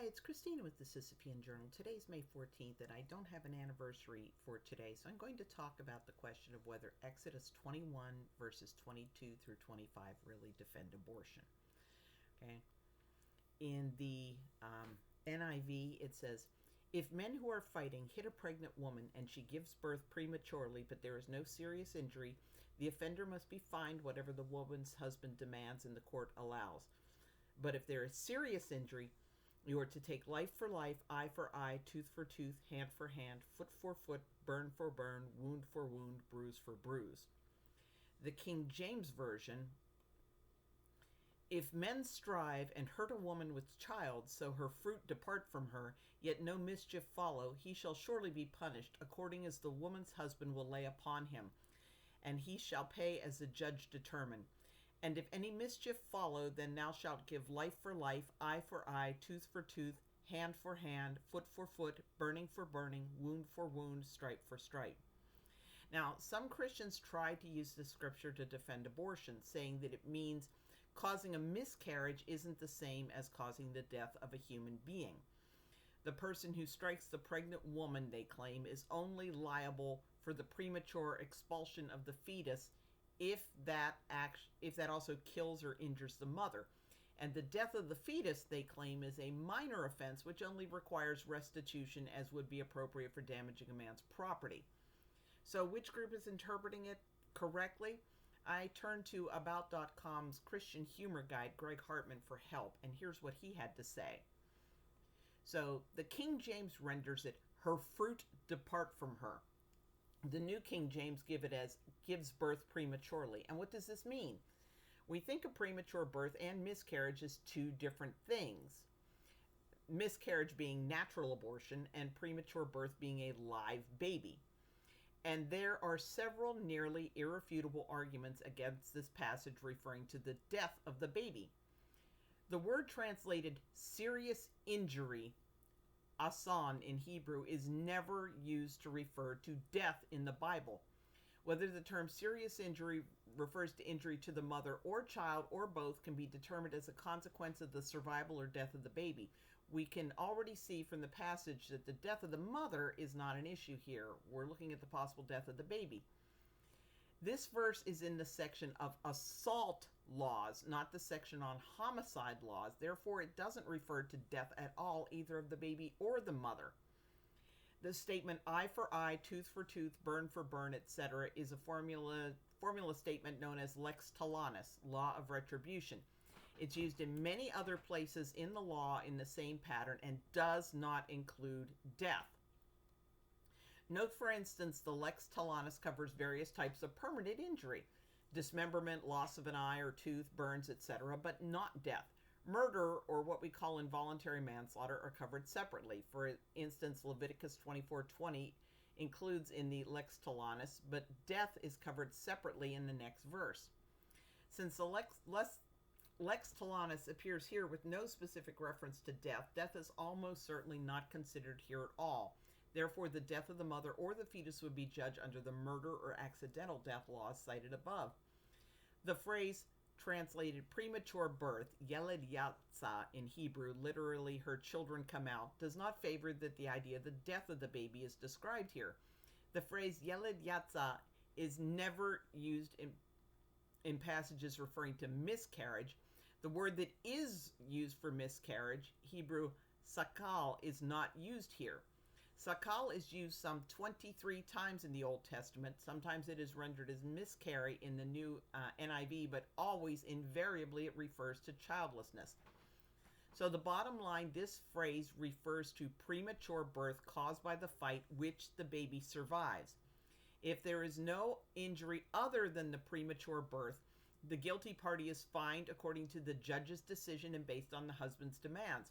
Hi, it's Christina with the Sisyphean Journal. Today's May 14th, and I don't have an anniversary for today, so I'm going to talk about the question of whether Exodus 21 verses 22 through 25 really defend abortion. Okay. In the NIV, it says, if men who are fighting hit a pregnant woman and she gives birth prematurely, but there is no serious injury, the offender must be fined whatever the woman's husband demands and the court allows. But if there is serious injury, you are to take life for life, eye for eye, tooth for tooth, hand for hand, foot for foot, burn for burn, wound for wound, bruise for bruise. The King James Version, if men strive and hurt a woman with child, so her fruit depart from her, yet no mischief follow, he shall surely be punished, according as the woman's husband will lay upon him, and he shall pay as the judge determine. And if any mischief follow, then thou shalt give life for life, eye for eye, tooth for tooth, hand for hand, foot for foot, burning for burning, wound for wound, stripe for stripe. Now, some Christians try to use the scripture to defend abortion, saying that it means causing a miscarriage isn't the same as causing the death of a human being. The person who strikes the pregnant woman, they claim, is only liable for the premature expulsion of the fetus if that also kills or injures the mother. And the death of the fetus, they claim, is a minor offense which only requires restitution as would be appropriate for damaging a man's property. So which group is interpreting it correctly? I turned to About.com's Christian humor guide, Greg Hartman, for help, and here's what he had to say. So the King James renders it, her fruit depart from her. The New King James gives birth prematurely. And what does this mean? We think of premature birth and miscarriage as two different things. Miscarriage being natural abortion and premature birth being a live baby. And there are several nearly irrefutable arguments against this passage referring to the death of the baby. The word translated serious injury, asan in Hebrew, is never used to refer to death in the Bible. Whether the term serious injury refers to injury to the mother or child or both can be determined as a consequence of the survival or death of the baby. We can already see from the passage that the death of the mother is not an issue here. We're looking at the possible death of the baby. This verse is in the section of assault laws, not the section on homicide laws. Therefore, it doesn't refer to death at all, either of the baby or the mother. The statement eye for eye, tooth for tooth, burn for burn, etc. is a formula statement known as lex talionis, law of retribution. It's used in many other places in the law in the same pattern and does not include death. Note, for instance, the lex talionis covers various types of permanent injury, dismemberment, loss of an eye or tooth, burns, etc., but not death. Murder, or what we call involuntary manslaughter, are covered separately. For instance, Leviticus 24:20 includes in the lex talionis, but death is covered separately in the next verse. Since the lex talionis appears here with no specific reference to death, death is almost certainly not considered here at all. Therefore, the death of the mother or the fetus would be judged under the murder or accidental death laws cited above. The phrase translated premature birth, yeled yatsa in Hebrew, literally her children come out, does not favor that the idea of the death of the baby is described here. The phrase yeled yatsa is never used in passages referring to miscarriage. The word that is used for miscarriage, Hebrew sakal, is not used here. Sakal is used some 23 times in the Old Testament. Sometimes it is rendered as miscarry in the new NIV, but always, invariably, it refers to childlessness. So the bottom line, this phrase refers to premature birth caused by the fight which the baby survives. If there is no injury other than the premature birth, the guilty party is fined according to the judge's decision and based on the husband's demands.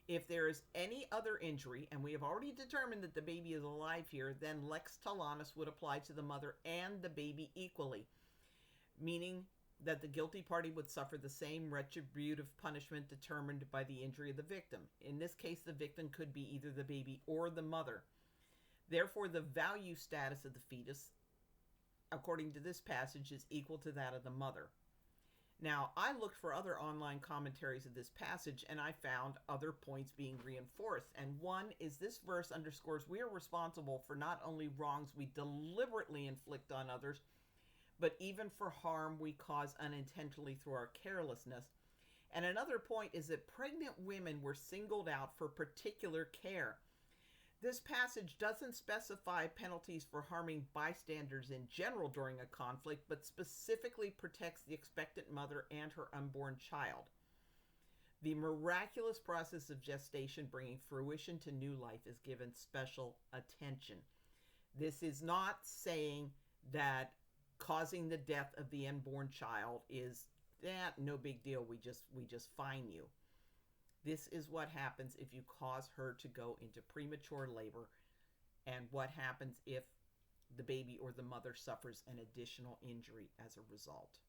If there is any other injury, and we have already determined that the baby is alive here, then lex talionis would apply to the mother and the baby equally, meaning that the guilty party would suffer the same retributive punishment determined by the injury of the victim. In this case, the victim could be either the baby or the mother. Therefore, the value status of the fetus, according to this passage, is equal to that of the mother. Now, I looked for other online commentaries of this passage and I found other points being reinforced. And one is this verse underscores we are responsible for not only wrongs we deliberately inflict on others, but even for harm we cause unintentionally through our carelessness. And another point is that pregnant women were singled out for particular care. This passage doesn't specify penalties for harming bystanders in general during a conflict, but specifically protects the expectant mother and her unborn child. The miraculous process of gestation bringing fruition to new life is given special attention. This is not saying that causing the death of the unborn child is no big deal. We just fine you. This is what happens if you cause her to go into premature labor, and what happens if the baby or the mother suffers an additional injury as a result.